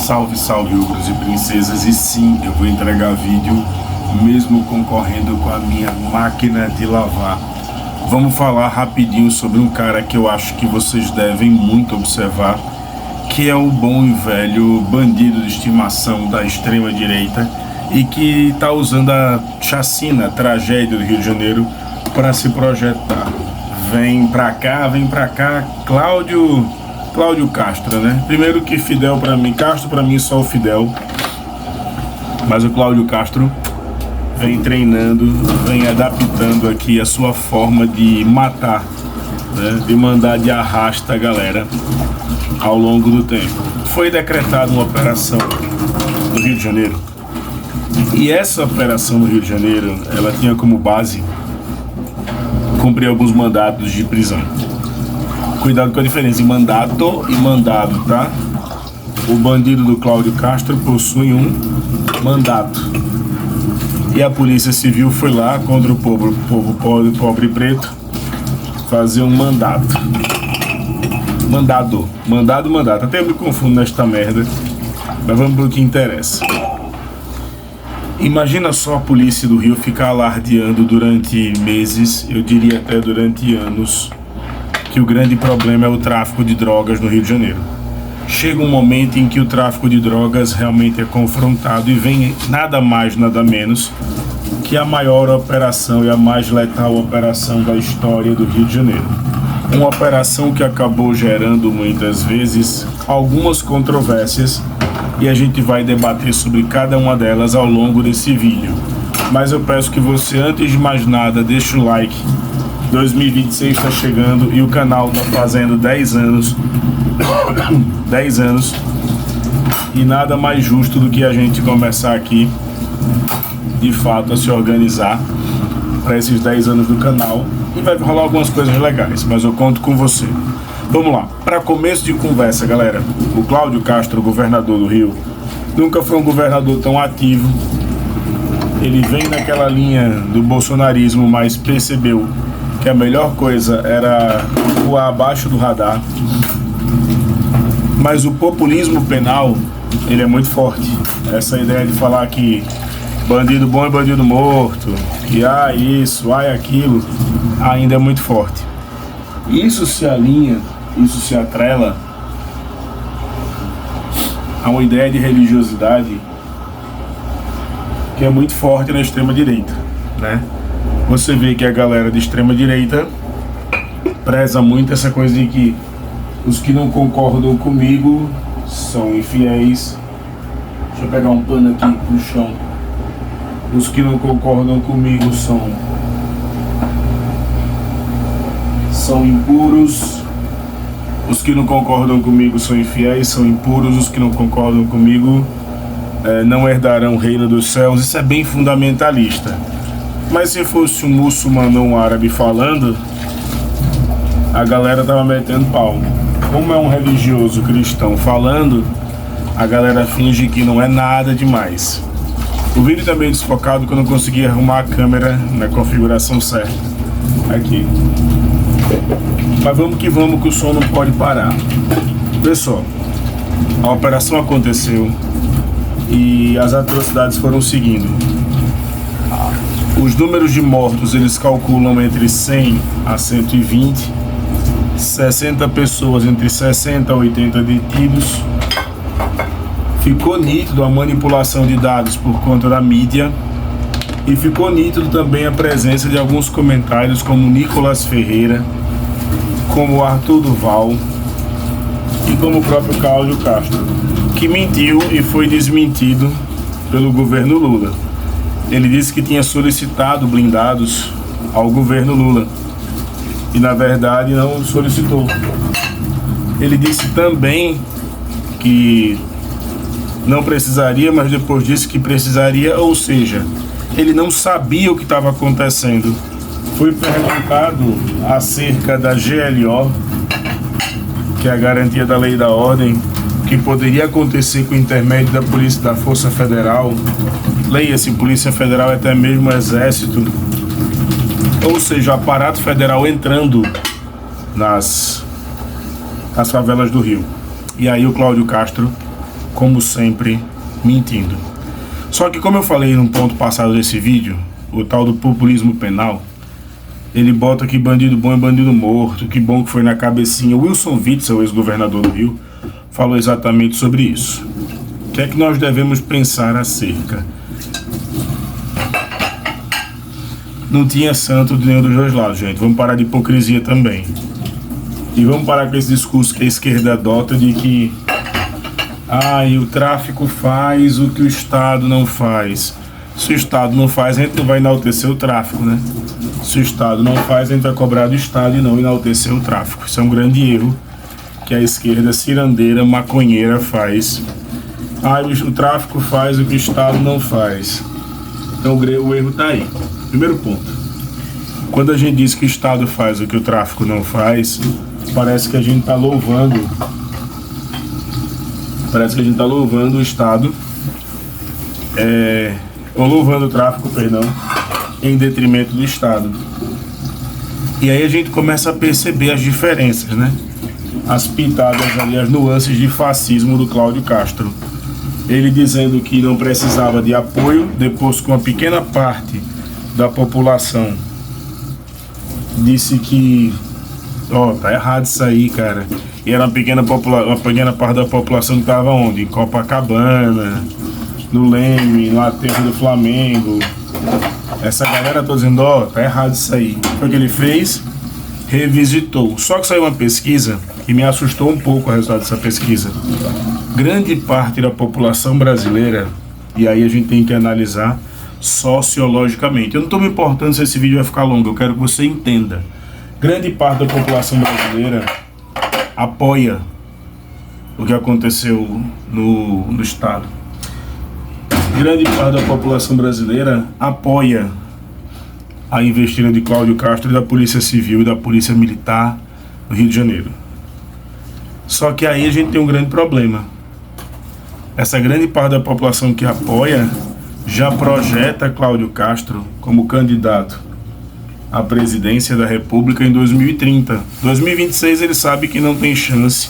Salve, salve, ogros e princesas. E sim, eu vou entregar vídeo mesmo concorrendo com a minha máquina de lavar. Vamos falar rapidinho sobre um cara que eu acho que vocês devem muito observar, que é o bom e velho bandido de estimação da extrema direita e que está usando a chacina, a tragédia do Rio de Janeiro para se projetar. Vem pra cá, Cláudio Castro, né? Primeiro que Fidel pra mim, Castro pra mim só o Fidel, mas o Cláudio Castro vem treinando, vem adaptando aqui a sua forma de matar, né? De mandar de arrasta a galera ao longo do tempo. Foi decretada uma operação no Rio de Janeiro, e essa operação no Rio de Janeiro, ela tinha como base cumprir alguns mandados de prisão. Cuidado com a diferença em mandato e mandado, tá? O bandido do Cláudio Castro possui um mandato. E a Polícia Civil foi lá contra o povo pobre e preto fazer um mandato. Mandado. Até eu me confundo nesta merda. Mas vamos pro que interessa. Imagina só a polícia do Rio ficar alardeando durante meses, eu diria até durante anos, que o grande problema é o tráfico de drogas no Rio de Janeiro. Chega um momento em que o tráfico de drogas realmente é confrontado e vem nada mais, nada menos que a maior operação e a mais letal operação da história do Rio de Janeiro. Uma operação que acabou gerando muitas vezes algumas controvérsias, e a gente vai debater sobre cada uma delas ao longo desse vídeo. Mas eu peço que você, antes de mais nada, deixe o like. 2026 está chegando e o canal está fazendo 10 anos. 10 anos. E nada mais justo do que a gente começar aqui, de fato, a se organizar para esses 10 anos do canal. E vai rolar algumas coisas legais, mas eu conto com você. Vamos lá, para começo de conversa, galera, o Cláudio Castro, governador do Rio, nunca foi um governador tão ativo. Ele vem naquela linha do bolsonarismo, mas percebeu que a melhor coisa era voar abaixo do radar. Mas o populismo penal, ele é muito forte. Essa ideia de falar que bandido bom é bandido morto, que isso, aquilo, ainda é muito forte. Isso se alinha, isso se atrela a uma ideia de religiosidade que é muito forte na extrema direita, né? Você vê que a galera de extrema direita preza muito essa coisa de que os que não concordam comigo são infiéis. Deixa eu pegar um pano aqui no chão. Os que não concordam comigo são impuros. Os que não concordam comigo são infiéis, são impuros. Os que não concordam comigo não herdarão o reino dos céus. Isso é bem fundamentalista. Mas se fosse um muçulmano ou um árabe falando, a galera tava metendo pau. Como é um religioso cristão falando, a galera finge que não é nada demais. O vídeo tá meio desfocado que eu não consegui arrumar a câmera na configuração certa. Aqui. Mas vamos que o som não pode parar. Pessoal, a operação aconteceu e as atrocidades foram seguindo. Os números de mortos eles calculam entre 100 a 120, 60 pessoas, entre 60 a 80 detidos. Ficou nítido a manipulação de dados por conta da mídia e ficou nítido também a presença de alguns comentários como Nicolas Ferreira, como Arthur Duval e como o próprio Cláudio Castro, que mentiu e foi desmentido pelo governo Lula. Ele disse que tinha solicitado blindados ao governo Lula e na verdade não solicitou. Ele disse também que não precisaria, mas depois disse que precisaria, ou seja, ele não sabia o que estava acontecendo. Foi perguntado acerca da GLO, que é a garantia da lei e da ordem, que poderia acontecer com o intermédio da polícia, da Força Federal. Leia-se, Polícia Federal, até mesmo Exército, ou seja, o aparato federal entrando nas favelas do Rio. E aí o Cláudio Castro como sempre, mentindo. Só que, como eu falei num ponto passado desse vídeo, o tal do populismo penal, ele bota que bandido bom é bandido morto, que bom que foi na cabecinha. Wilson Witzel, ex-governador do Rio, falou exatamente sobre isso. O que é que nós devemos pensar acerca? Não tinha santo de nenhum dos dois lados, gente. Vamos parar de hipocrisia também. E vamos parar com esse discurso que a esquerda adota de que e o tráfico faz o que o Estado não faz. Se o Estado não faz, a gente não vai enaltecer o tráfico, né? Se o Estado não faz, a gente vai cobrar do Estado e não enaltecer o tráfico. Isso é um grande erro que a esquerda cirandeira, maconheira faz. O tráfico faz o que o Estado não faz. Então o erro está aí. Primeiro ponto. Quando a gente diz que o Estado faz o que o tráfico não faz, parece que a gente está louvando o Estado, ou louvando o tráfico, perdão, em detrimento do Estado. E aí a gente começa a perceber as diferenças, né? As pitadas ali, as nuances de fascismo do Cláudio Castro. Ele dizendo que não precisava de apoio, depois com uma pequena parte da população disse que tá errado isso aí, cara. E era uma pequena parte da população que estava onde? Em Copacabana, no Leme, no aterro do Flamengo. Essa galera tá dizendo, tá errado isso aí. Foi o que ele fez? Revisitou. Só que saiu uma pesquisa que me assustou um pouco o resultado dessa pesquisa. Grande parte da população brasileira, e aí a gente tem que analisar sociologicamente. Eu não estou me importando se esse vídeo vai ficar longo, eu quero que você entenda. Grande parte da população brasileira apoia o que aconteceu no Estado. Grande parte da população brasileira apoia a investida de Cláudio Castro e da Polícia Civil e da Polícia Militar no Rio de Janeiro. Só que aí a gente tem um grande problema. Essa grande parte da população que apoia já projeta Cláudio Castro como candidato à presidência da República em 2030. 2026 ele sabe que não tem chance,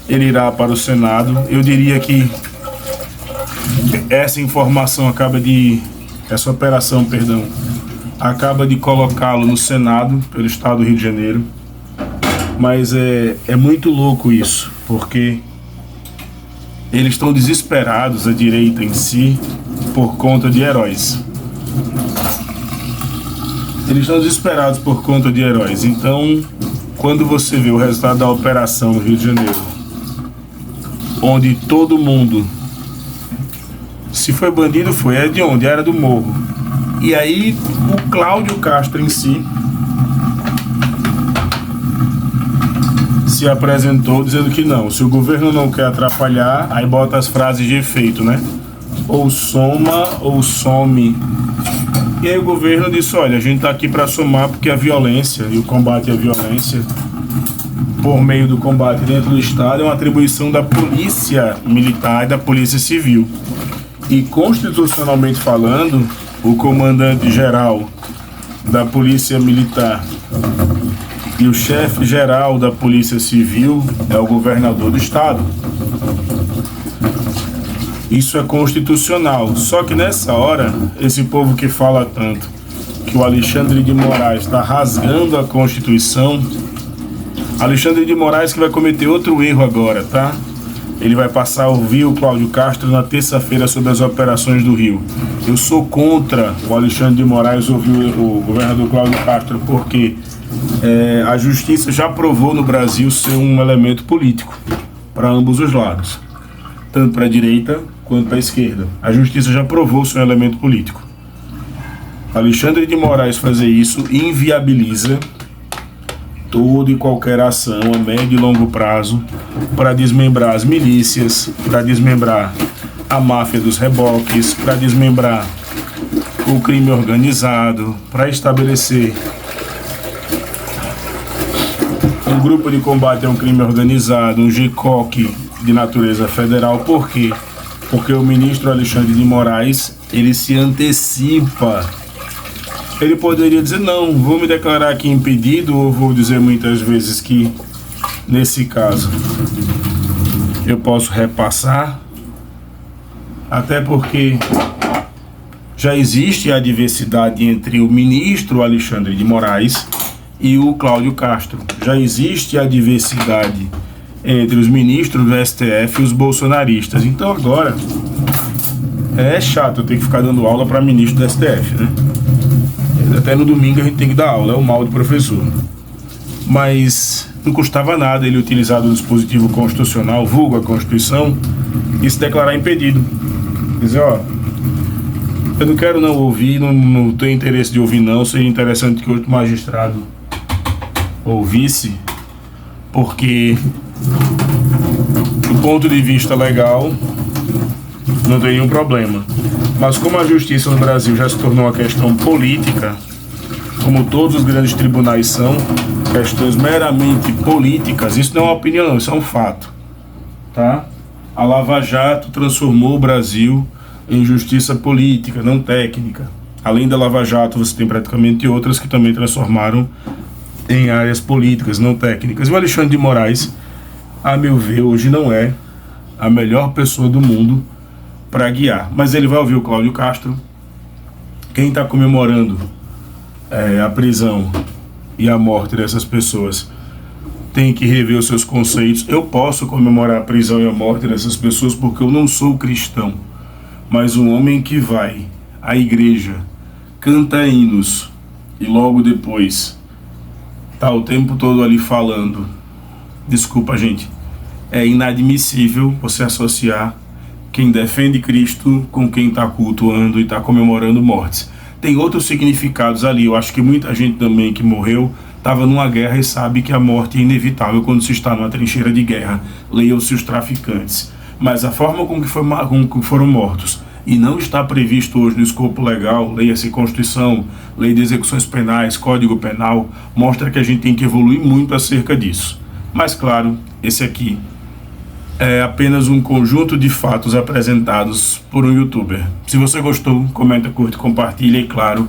ele irá para o Senado. Eu diria que essa operação acaba de colocá-lo no Senado pelo Estado do Rio de Janeiro. Mas é muito louco isso, porque eles estão desesperados, a direita em si, por conta de heróis. Eles estão desesperados por conta de heróis. Então, quando você vê o resultado da operação no Rio de Janeiro, onde todo mundo, se foi bandido, é de onde? Era do Morro. E aí, o Cláudio Castro em si se apresentou dizendo que não, se o governo não quer atrapalhar, aí bota as frases de efeito, né? Ou soma ou some. E aí o governo disse, olha, a gente está aqui para somar porque a violência e o combate à violência por meio do combate dentro do Estado é uma atribuição da Polícia Militar e da Polícia Civil. E constitucionalmente falando, o comandante-geral da Polícia Militar e o chefe-geral da Polícia Civil é o governador do Estado. Isso é constitucional. Só que nessa hora, esse povo que fala tanto que o Alexandre de Moraes está rasgando a Constituição, Alexandre de Moraes que vai cometer outro erro agora, tá? Ele vai passar a ouvir o Cláudio Castro na terça-feira sobre as operações do Rio. Eu sou contra o Alexandre de Moraes ouvir o governador Cláudio Castro, porque a justiça já provou no Brasil ser um elemento político para ambos os lados, tanto para a direita quanto para a esquerda. A justiça já provou ser um elemento político. Alexandre de Moraes fazer isso inviabiliza toda e qualquer ação a médio e longo prazo para desmembrar as milícias, para desmembrar a máfia dos reboques, para desmembrar o crime organizado, para estabelecer um grupo de combate a um crime organizado, um GCOC de natureza federal. Por quê? Porque o ministro Alexandre de Moraes, ele se antecipa. Ele poderia dizer, não, vou me declarar aqui impedido, ou vou dizer muitas vezes que, nesse caso, eu posso repassar Até porque já existe a diversidade entre o ministro Alexandre de Moraes e o Cláudio Castro. Já existe a diversidade entre os ministros do STF e os bolsonaristas. Então agora é chato eu ter que ficar dando aula para ministro do STF, né? Até no domingo a gente tem que dar aula, é o mal do professor. Mas não custava nada ele utilizar o dispositivo constitucional, vulgo a Constituição, e se declarar impedido. Dizer, ó, eu não quero não ouvir, não tenho interesse de ouvir não, seria interessante que outro magistrado ouvisse, porque do ponto de vista legal não tem nenhum problema. Mas como a justiça no Brasil já se tornou uma questão política, como todos os grandes tribunais são, questões meramente políticas, isso não é uma opinião não, isso é um fato, tá? A Lava Jato transformou o Brasil em justiça política, não técnica. Além da Lava Jato, você tem praticamente outras que também transformaram em áreas políticas, não técnicas. E o Alexandre de Moraes, a meu ver, hoje não é a melhor pessoa do mundo para guiar. Mas ele vai ouvir o Cláudio Castro. Quem está comemorando a prisão e a morte dessas pessoas tem que rever os seus conceitos. Eu posso comemorar a prisão e a morte dessas pessoas porque eu não sou cristão, mas um homem que vai à igreja, canta hinos e logo depois tá o tempo todo ali falando, desculpa gente, é inadmissível você associar quem defende Cristo com quem está cultuando e está comemorando mortes. Tem outros significados ali. Eu acho que muita gente também que morreu estava numa guerra e sabe que a morte é inevitável quando se está numa trincheira de guerra. Leiam-se os traficantes. Mas a forma com que foram mortos e não está previsto hoje no escopo legal, leia-se Constituição, Lei de Execuções Penais, Código Penal, mostra que a gente tem que evoluir muito acerca disso. Mas claro, esse aqui é apenas um conjunto de fatos apresentados por um youtuber. Se você gostou, comenta, curte, compartilha e claro,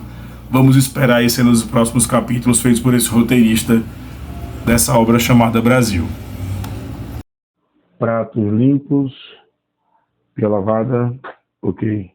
vamos esperar esse nos próximos capítulos feitos por esse roteirista dessa obra chamada Brasil. Pratos limpos, pia lavada, ok.